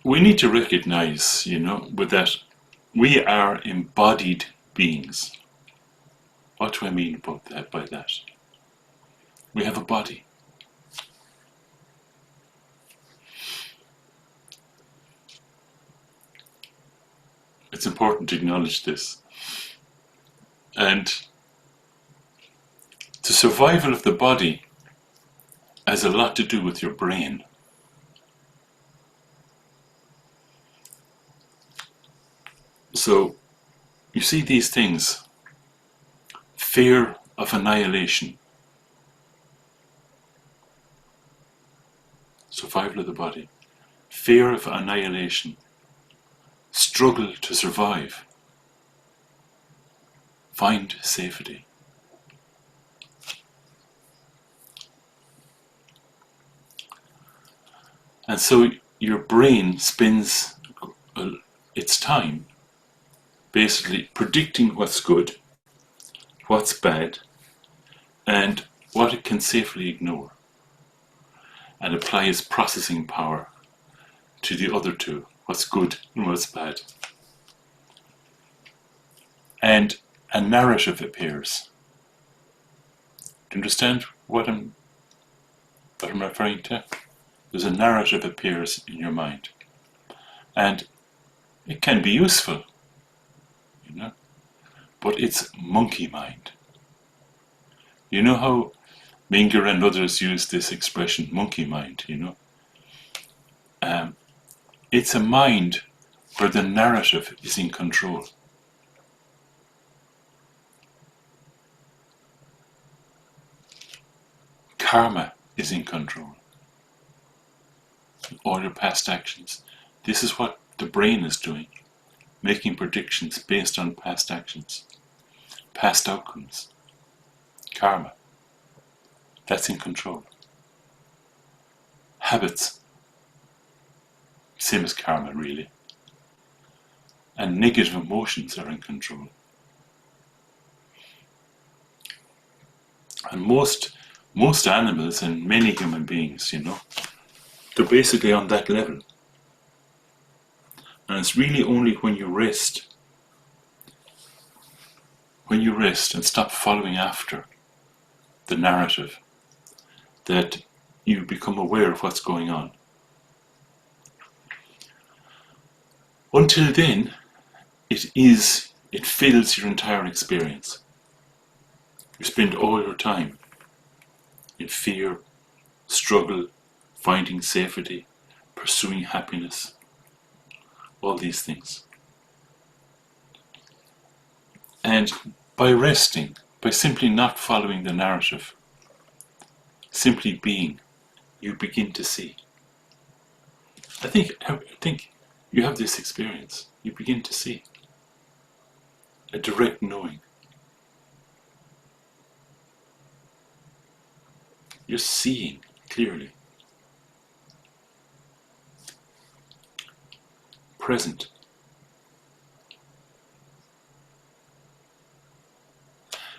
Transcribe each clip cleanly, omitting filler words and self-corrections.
we need to recognize, with that we are embodied beings. What do I mean about that? By that, we have a body. It's important to acknowledge this. And the survival of the body has a lot to do with your brain. So, you see these things: fear of annihilation, survival of the body, fear of annihilation, struggle to survive, find safety. And so your brain spends its time basically predicting what's good, what's bad, and what it can safely ignore, and applies processing power to the other two, what's good and what's bad. And a narrative appears. Do you understand what I'm referring to? There's a narrative appears in your mind. And it can be useful, but it's monkey mind. You know how Menger and others use this expression, monkey mind, It's a mind where the narrative is in control. Karma is in control. All your past actions. This is what the brain is doing, making predictions based on past actions, past outcomes. Karma. That's in control. Habits. Same as karma, really. And negative emotions are in control. And most animals and many human beings, they're basically on that level. And it's really only when you rest and stop following after the narrative, that you become aware of what's going on. Until then, it fills your entire experience. You spend all your time in fear, struggle, finding safety, pursuing happiness, all these things. And by resting, by simply not following the narrative, simply being, you begin to see. I think you have this experience. You begin to see. A direct knowing. You're seeing clearly. Present.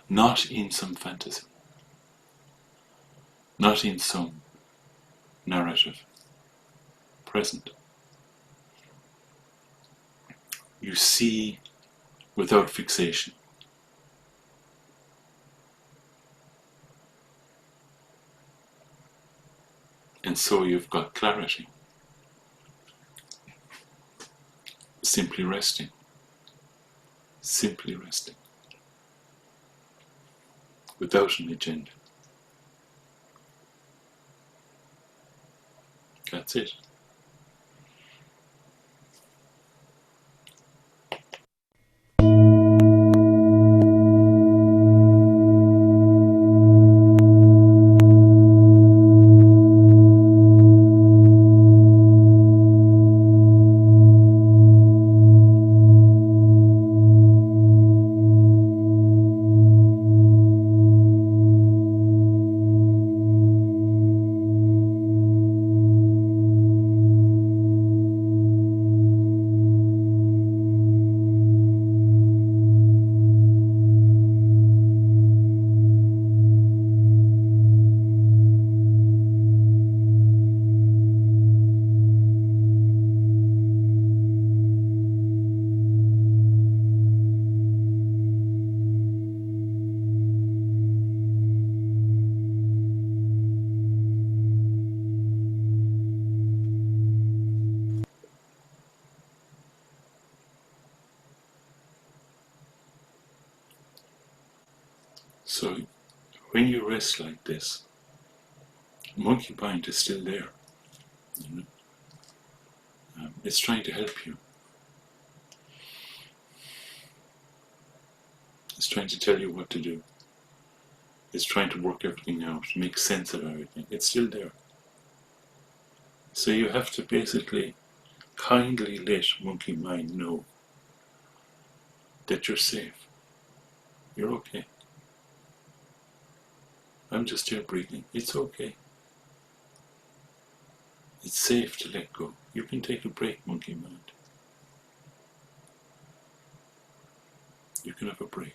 Not in some fantasy. Not in some narrative. Present. You see without fixation. And so you've got clarity. Simply resting. Simply resting. Without an agenda. That's it. So when you rest like this, monkey mind is still there. You know? It's trying to help you. It's trying to tell you what to do. It's trying to work everything out, make sense of everything. It's still there. So you have to basically kindly let monkey mind know that you're safe. You're okay. I'm just here breathing. It's okay. It's safe to let go. You can take a break, monkey mind. You can have a break.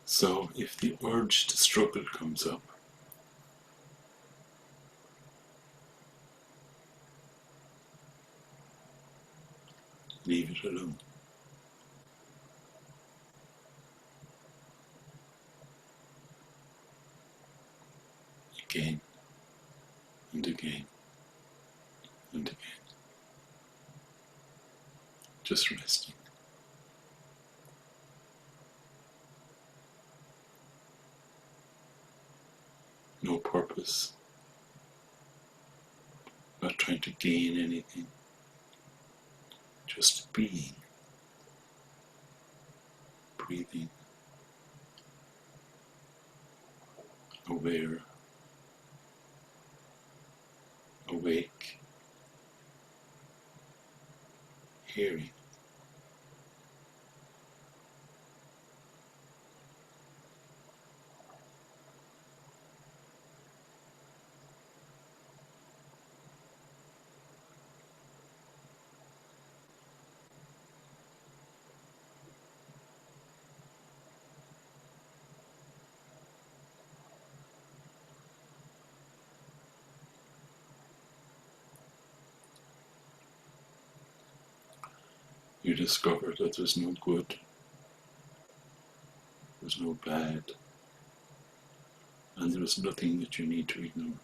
So if the urge to struggle comes up, leave it alone. Again and again and again. Just resting. No purpose. Not trying to gain anything. Just being. Breathing. Aware. Awake. Hearing. You discover that there's no good, there's no bad, and there's nothing that you need to ignore.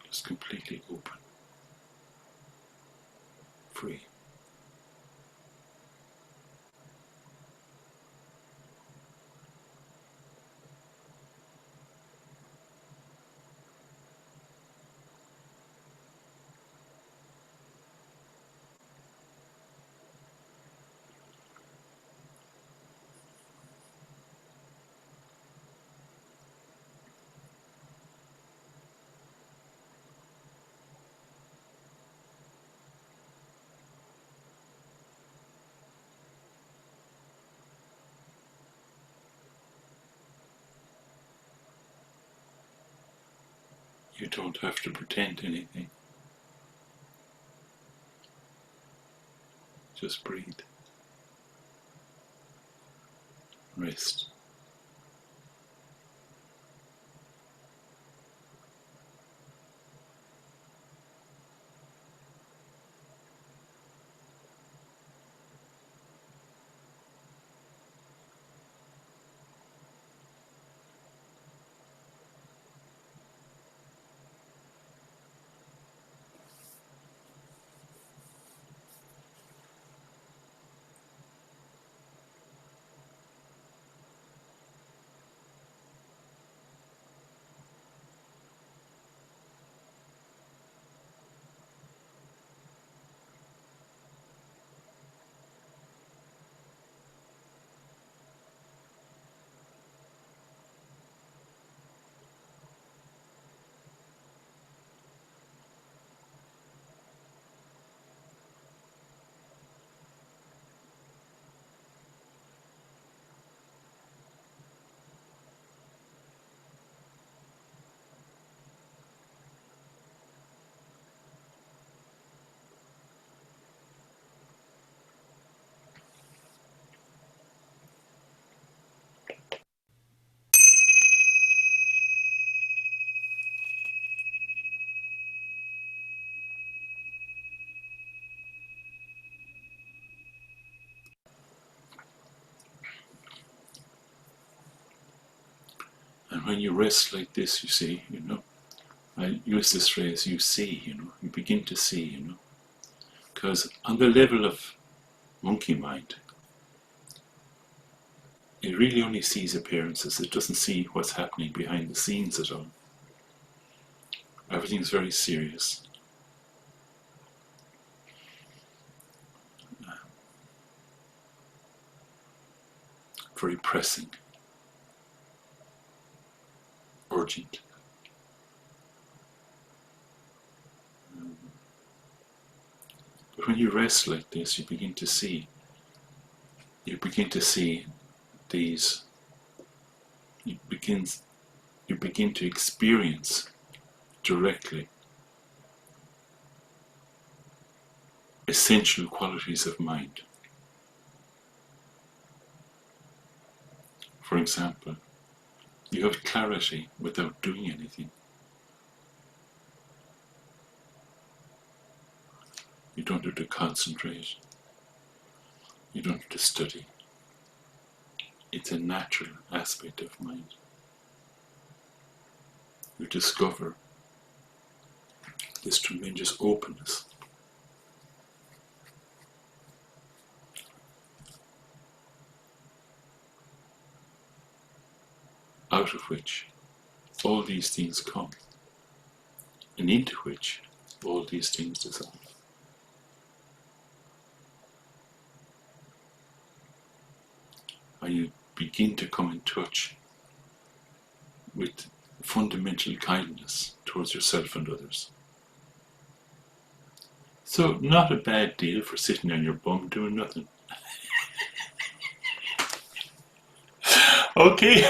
Just completely open, free. You don't have to pretend anything. Just breathe. Rest. And when you rest like this, you see, I use this phrase, you see, you begin to see, because on the level of monkey mind, it really only sees appearances. It doesn't see what's happening behind the scenes at all. Everything's very serious. Very pressing. Urgent. But when you rest like this, you begin to see these, you begin to experience directly essential qualities of mind. for example, you have clarity without doing anything. You don't have to concentrate. You don't have to study. It's a natural aspect of mind. You discover this tremendous openness. Out of which all these things come, and into which all these things dissolve. And you begin to come in touch with fundamental kindness towards yourself and others. So, not a bad deal for sitting on your bum doing nothing. Okay.